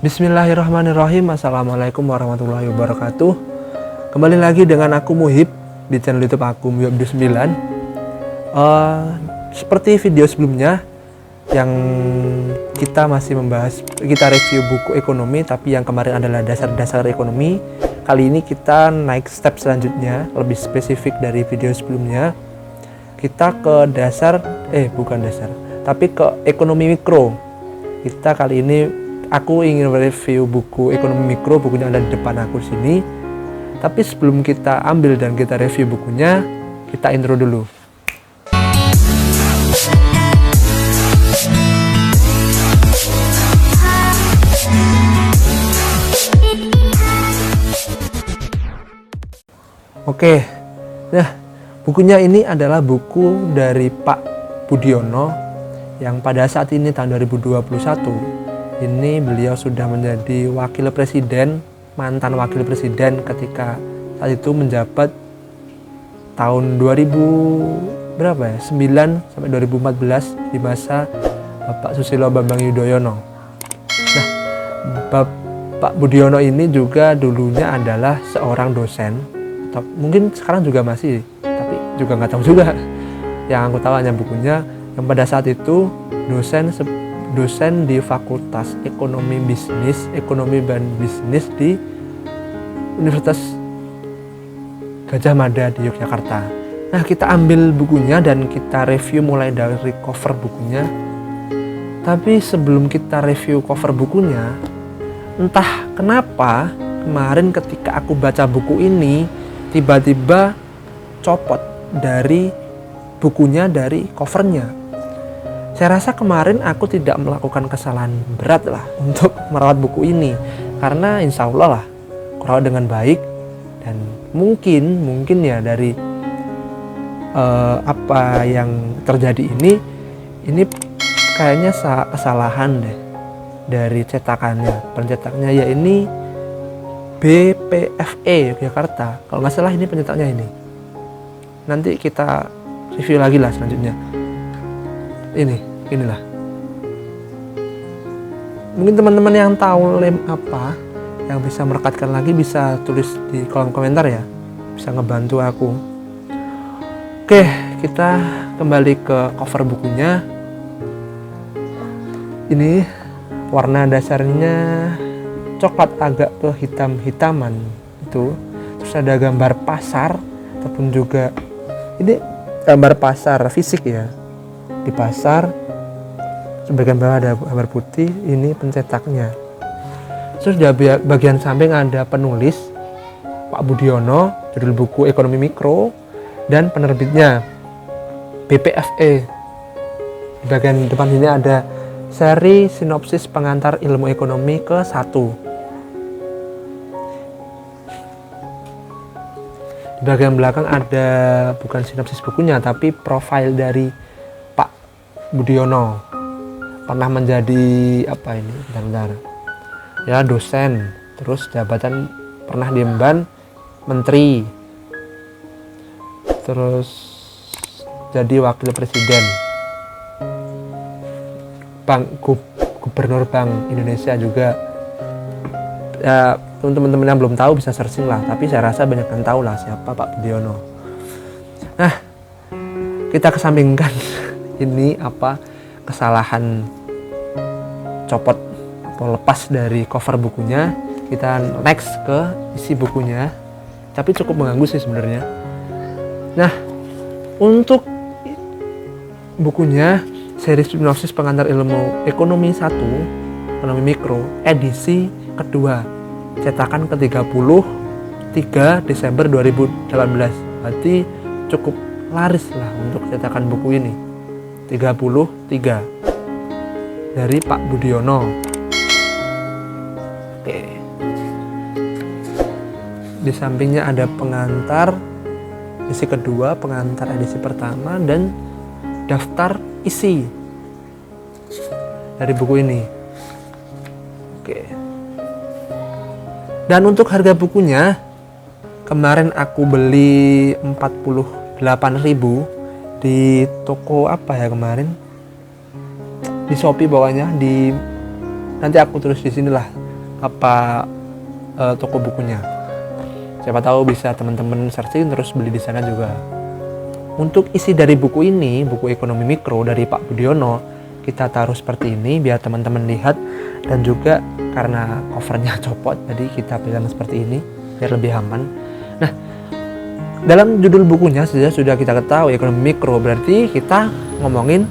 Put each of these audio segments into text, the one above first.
Bismillahirrahmanirrahim. Assalamualaikum warahmatullahi wabarakatuh. Kembali lagi dengan aku Muhib di channel YouTube aku Muhib9. Seperti video sebelumnya yang kita masih kita review buku ekonomi, tapi yang kemarin adalah dasar-dasar ekonomi. Kali ini kita naik step selanjutnya, lebih spesifik dari video sebelumnya. Kita ke tapi ke ekonomi mikro. Kita kali ini aku ingin review buku ekonomi mikro, bukunya ada di depan aku sini. Tapi sebelum kita ambil dan kita review bukunya, kita intro dulu. Oke, nah bukunya ini adalah buku dari Pak Budiono yang pada saat ini tahun 2021 ini beliau sudah menjadi wakil presiden, mantan wakil presiden ketika saat itu menjabat tahun 9 sampai 2014 di masa Bapak Susilo Bambang Yudhoyono. Nah, Bapak Budiono ini juga dulunya adalah seorang dosen, atau mungkin sekarang juga masih, tapi juga nggak tahu juga. Yang aku tahu hanya bukunya yang pada saat itu dosen di Fakultas Ekonomi dan Bisnis di Universitas Gadjah Mada di Yogyakarta. Nah, kita ambil bukunya dan kita review mulai dari cover bukunya. Tapi sebelum kita review cover bukunya, entah kenapa kemarin ketika aku baca buku ini tiba-tiba copot dari bukunya dari covernya. Saya rasa kemarin aku tidak melakukan kesalahan berat lah untuk merawat buku ini, karena insya Allah lah merawat dengan baik. Dan mungkin ya dari apa yang terjadi ini kayaknya kesalahan deh dari pencetaknya, ya ini BPFE Yogyakarta kalau nggak salah, ini pencetaknya ini. Nanti kita review lagi lah selanjutnya. Inilah. Mungkin teman-teman yang tahu lem apa, yang bisa merekatkan lagi bisa tulis di kolom komentar ya, bisa ngebantu aku. Oke, kita kembali ke cover bukunya. Ini warna dasarnya coklat agak ke hitam-hitaman itu. Terus ada gambar pasar, ataupun juga ini gambar pasar fisik ya, di pasar. Sebagian bawah ada gambar putih, ini pencetaknya. Terus di bagian samping ada penulis Pak Budiono, judul buku Ekonomi Mikro, dan penerbitnya BPFE. Di bagian depan sini ada seri sinopsis pengantar ilmu ekonomi ke-1. Di bagian belakang ada bukan sinopsis bukunya, tapi profil dari Pak Budiono. Pernah menjadi apa ini? Bentar. Ya, dosen, terus jabatan pernah diemban menteri, terus jadi wakil presiden, gubernur Bank Indonesia juga. Ya, teman-teman yang belum tahu bisa searching lah, tapi saya rasa banyak yang tahu lah siapa Pak Budiono. Nah, kita kesampingkan ini kesalahan copot atau lepas dari cover bukunya. Kita next ke isi bukunya, tapi cukup mengganggu sih sebenarnya. Nah, untuk bukunya seri sinopsis pengantar ilmu ekonomi 1, ekonomi mikro, edisi kedua, cetakan ke-33 Desember 2018. Berarti cukup laris lah untuk cetakan buku ini. 33 dari Pak Budiono. Oke. Di sampingnya ada pengantar edisi kedua, pengantar edisi pertama, dan daftar isi dari buku ini. Oke. Dan untuk harga bukunya, kemarin aku beli 48.000 di toko apa ya kemarin, di Shopee bawahnya, nanti aku tulis di sini lah toko bukunya. Siapa tahu bisa teman-teman searching terus beli di sana juga. Untuk isi dari buku ini, buku ekonomi mikro dari Pak Budiono, kita taruh seperti ini biar teman-teman lihat, dan juga karena covernya copot jadi kita pegang seperti ini biar lebih aman. Nah, dalam judul bukunya sudah kita ketahui ekonomi mikro berarti kita ngomongin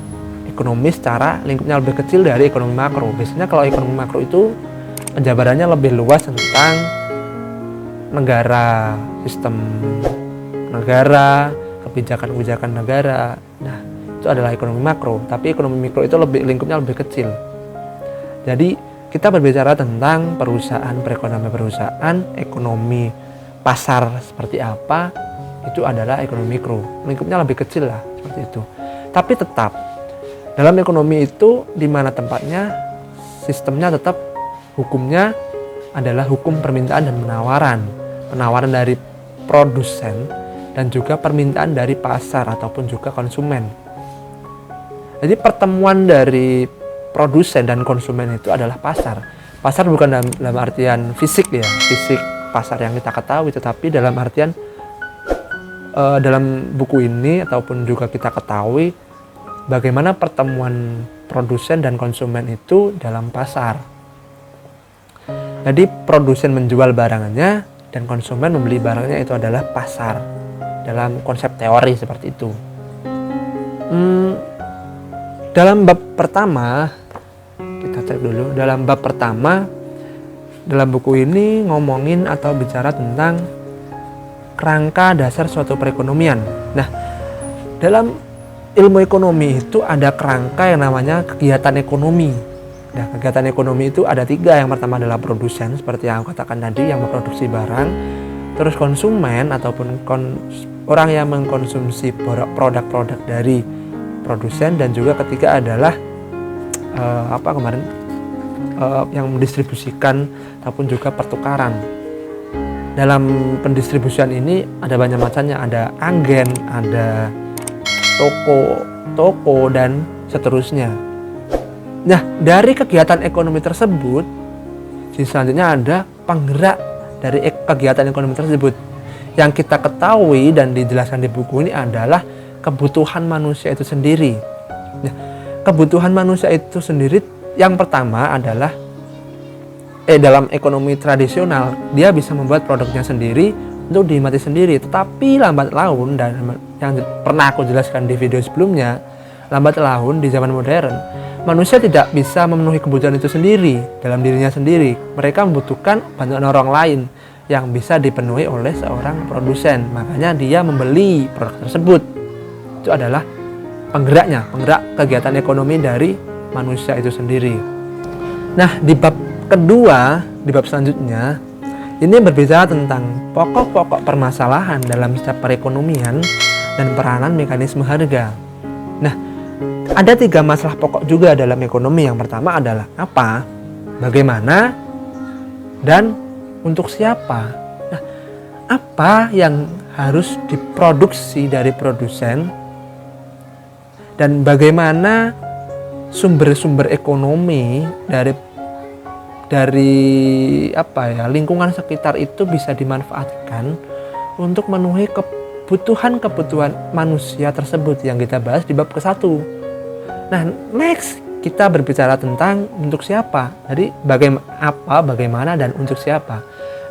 ekonomi secara lingkupnya lebih kecil dari ekonomi makro. Biasanya kalau ekonomi makro itu penjabarannya lebih luas tentang negara, sistem negara, kebijakan-kebijakan negara. Nah, itu adalah ekonomi makro, tapi ekonomi mikro itu lingkupnya lebih kecil. Jadi kita berbicara tentang perusahaan, perekonomian perusahaan, ekonomi pasar seperti apa, itu adalah ekonomi mikro. Lingkupnya lebih kecil lah, seperti itu. Tapi tetap dalam ekonomi itu di mana tempatnya, sistemnya tetap hukumnya adalah hukum permintaan dan penawaran. Penawaran dari produsen dan juga permintaan dari pasar ataupun juga konsumen. Jadi pertemuan dari produsen dan konsumen itu adalah pasar. Pasar bukan dalam artian fisik ya, fisik pasar yang kita ketahui, tetapi dalam artian dalam buku ini ataupun juga kita ketahui bagaimana pertemuan produsen dan konsumen itu dalam pasar. Jadi produsen menjual barangannya dan konsumen membeli barangnya, itu adalah pasar dalam konsep teori seperti itu. Dalam bab pertama, kita cek dulu. Dalam bab pertama, dalam buku ini ngomongin atau bicara tentang kerangka dasar suatu perekonomian. Nah, dalam ilmu ekonomi itu ada kerangka yang namanya kegiatan ekonomi. Nah, kegiatan ekonomi itu ada 3. Yang pertama adalah produsen, seperti yang aku katakan tadi, yang memproduksi barang. Terus konsumen ataupun orang yang mengkonsumsi produk-produk dari produsen, dan juga ketiga adalah yang mendistribusikan ataupun juga pertukaran. Dalam pendistribusian ini ada banyak macamnya, ada agen, ada toko dan seterusnya. Nah, dari kegiatan ekonomi tersebut, selanjutnya ada penggerak dari kegiatan ekonomi tersebut. Yang kita ketahui dan dijelaskan di buku ini adalah kebutuhan manusia itu sendiri. Nah, kebutuhan manusia itu sendiri yang pertama adalah dalam ekonomi tradisional dia bisa membuat produknya sendiri untuk dinikmati sendiri. Tetapi lambat laun, dan yang pernah aku jelaskan di video sebelumnya, lambat laun di zaman modern manusia tidak bisa memenuhi kebutuhan itu sendiri dalam dirinya sendiri. Mereka membutuhkan bantuan orang lain yang bisa dipenuhi oleh seorang produsen. Makanya dia membeli produk tersebut. Itu adalah penggerak kegiatan ekonomi dari manusia itu sendiri. Nah, di bab kedua, di bab selanjutnya, ini berbicara tentang pokok-pokok permasalahan dalam setiap perekonomian dan peranan mekanisme harga. Nah, ada 3 masalah pokok juga dalam ekonomi. Yang pertama adalah apa, bagaimana, dan untuk siapa. Nah, apa yang harus diproduksi dari produsen, dan bagaimana sumber-sumber ekonomi dari lingkungan sekitar itu bisa dimanfaatkan untuk memenuhi kebutuhan manusia tersebut yang kita bahas di bab ke-1. Nah, next kita berbicara tentang untuk siapa. Jadi bagaimana dan untuk siapa.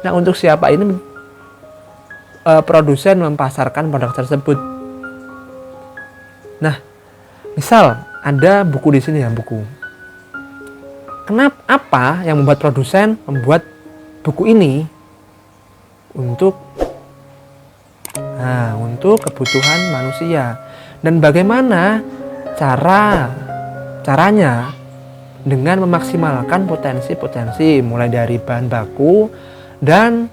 Nah, untuk siapa ini produsen mempasarkan produk tersebut. Nah, misal ada buku di sini ya, buku. Apa yang membuat produsen membuat buku ini untuk kebutuhan manusia, dan bagaimana caranya dengan memaksimalkan potensi mulai dari bahan baku dan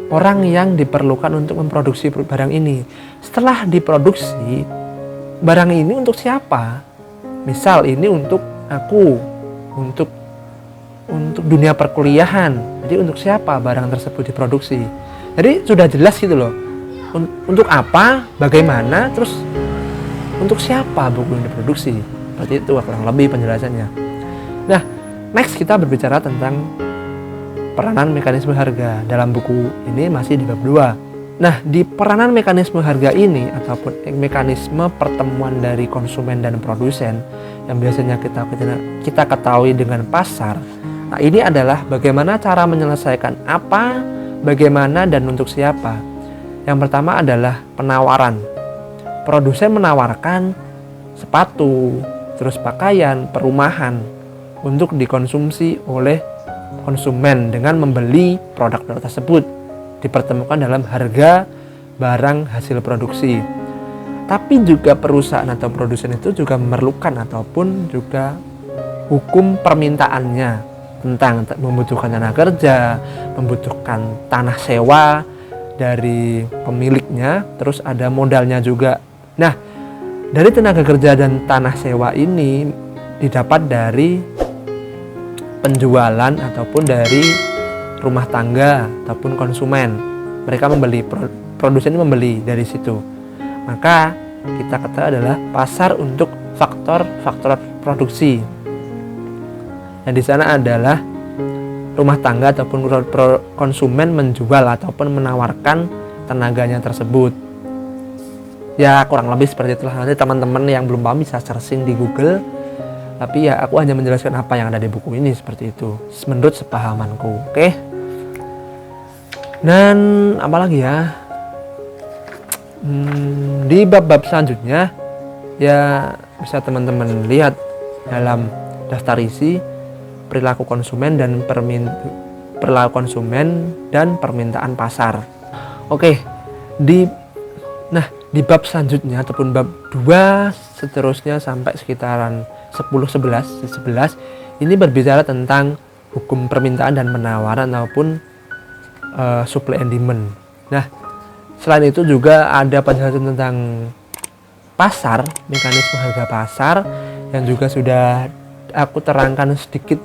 orang yang diperlukan untuk memproduksi barang ini. Setelah diproduksi, barang ini untuk siapa? Misal ini untuk aku, untuk dunia perkuliahan. Jadi untuk siapa barang tersebut diproduksi? Jadi sudah jelas gitu loh. Untuk apa, bagaimana, terus untuk siapa buku yang diproduksi. Seperti itu kurang lebih penjelasannya. Nah, next kita berbicara tentang peranan mekanisme harga. Dalam buku ini masih di bab 2. Nah, di peranan mekanisme harga ini ataupun mekanisme pertemuan dari konsumen dan produsen yang biasanya kita ketahui dengan pasar. Nah, ini adalah bagaimana cara menyelesaikan apa, bagaimana, dan untuk siapa. Yang pertama adalah penawaran. Produsen menawarkan sepatu, terus pakaian, perumahan untuk dikonsumsi oleh konsumen dengan membeli produk tersebut, dipertemukan dalam harga barang hasil produksi. Tapi juga perusahaan atau produsen itu juga memerlukan ataupun juga hukum permintaannya tentang membutuhkan tenaga kerja, membutuhkan tanah sewa dari pemiliknya, terus ada modalnya juga. Nah, dari tenaga kerja dan tanah sewa ini didapat dari penjualan ataupun dari rumah tangga ataupun konsumen. Mereka membeli, produsen membeli dari situ. Maka kita kata adalah pasar untuk faktor-faktor produksi. Dan di sana adalah rumah tangga ataupun konsumen menjual ataupun menawarkan tenaganya tersebut. Ya kurang lebih seperti itulah. Nanti teman-teman yang belum paham bisa searching di Google. Tapi ya aku hanya menjelaskan apa yang ada di buku ini seperti itu, menurut sepahamanku. Oke. Dan apalagi ya, di bab-bab selanjutnya ya bisa teman-teman lihat dalam daftar isi perilaku konsumen dan permintaan pasar. Oke, di bab selanjutnya ataupun bab 2 seterusnya sampai sekitaran 11 ini berbicara tentang hukum permintaan dan penawaran ataupun supply and demand. Nah, selain itu juga ada penjelasan tentang pasar, mekanisme harga pasar yang juga sudah aku terangkan sedikit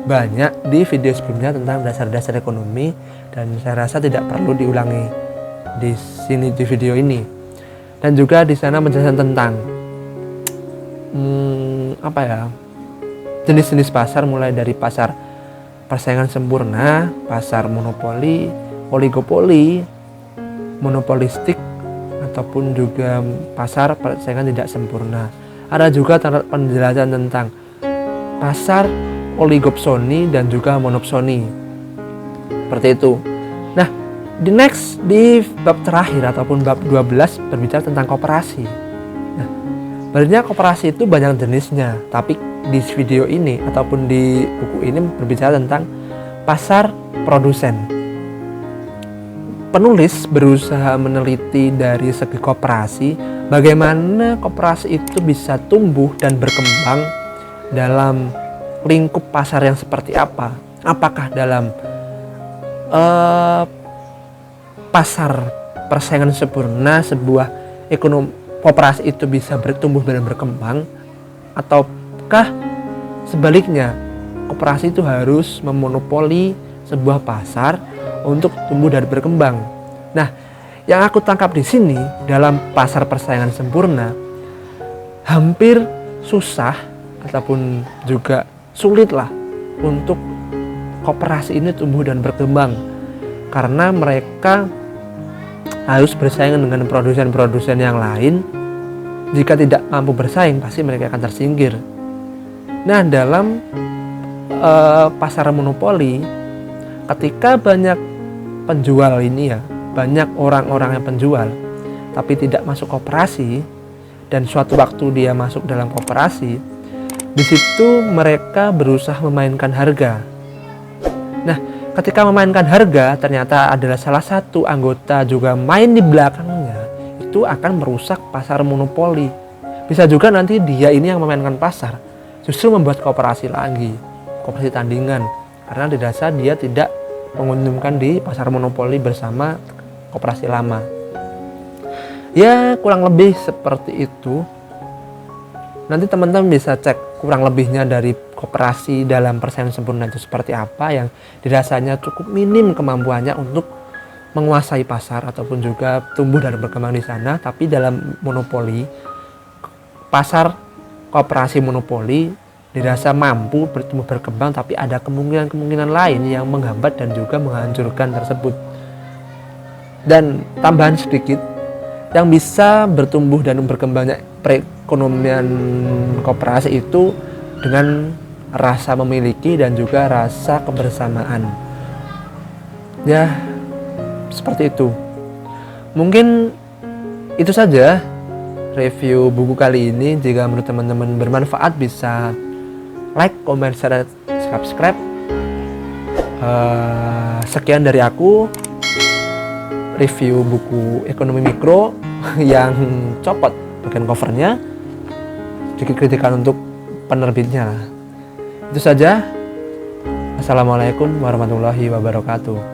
banyak di video sebelumnya tentang dasar-dasar ekonomi, dan saya rasa tidak perlu diulangi di sini di video ini. Dan juga di sana menjelaskan tentang jenis-jenis pasar, mulai dari pasar persaingan sempurna, pasar monopoli, oligopoli, monopolistik, ataupun juga pasar persaingan tidak sempurna. Ada juga penjelasan tentang pasar oligopsoni dan juga monopsoni. Seperti itu. Nah, di bab terakhir ataupun bab 12 berbicara tentang koperasi. Nah, sebenarnya koperasi itu banyak jenisnya, tapi di video ini ataupun di buku ini berbicara tentang pasar produsen. Penulis berusaha meneliti dari segi koperasi, bagaimana koperasi itu bisa tumbuh dan berkembang dalam lingkup pasar yang seperti apa. Apakah dalam pasar persaingan sempurna sebuah ekonomi koperasi itu bisa bertumbuh dan berkembang, ataukah sebaliknya koperasi itu harus memonopoli sebuah pasar untuk tumbuh dan berkembang. Nah, yang aku tangkap di sini dalam pasar persaingan sempurna hampir susah ataupun juga sulitlah untuk koperasi ini tumbuh dan berkembang, karena mereka harus bersaing dengan produsen-produsen yang lain. Jika tidak mampu bersaing, pasti mereka akan tersingkir. Nah, dalam pasar monopoli, ketika banyak penjual ini ya, banyak orang-orang yang penjual tapi tidak masuk koperasi, dan suatu waktu dia masuk dalam koperasi, di situ mereka berusaha memainkan harga. Nah, ketika memainkan harga, ternyata adalah salah satu anggota juga main di belakangnya, itu akan merusak pasar monopoli. Bisa juga nanti dia ini yang memainkan pasar, justru membuat koperasi lagi, koperasi tandingan, karena di dasar dia tidak menguntungkan di pasar monopoli bersama koperasi lama. Ya, kurang lebih seperti itu. Nanti teman-teman bisa cek kurang lebihnya dari koperasi dalam persaingan sempurna itu seperti apa, yang dirasanya cukup minim kemampuannya untuk menguasai pasar ataupun juga tumbuh dan berkembang di sana. Tapi dalam monopoli, pasar koperasi monopoli dirasa mampu bertumbuh berkembang, tapi ada kemungkinan-kemungkinan lain yang menghambat dan juga menghancurkan tersebut. Dan tambahan sedikit, yang bisa bertumbuh dan berkembangnya perekonomian koperasi itu dengan rasa memiliki dan juga rasa kebersamaan. Ya, seperti itu. Mungkin itu saja review buku kali ini. Jika menurut teman-teman bermanfaat, bisa like, comment, share, subscribe. Sekian dari aku, review buku Ekonomi Mikro yang copot bagian covernya, sedikit kritikan untuk penerbitnya. Itu saja. Assalamualaikum warahmatullahi wabarakatuh.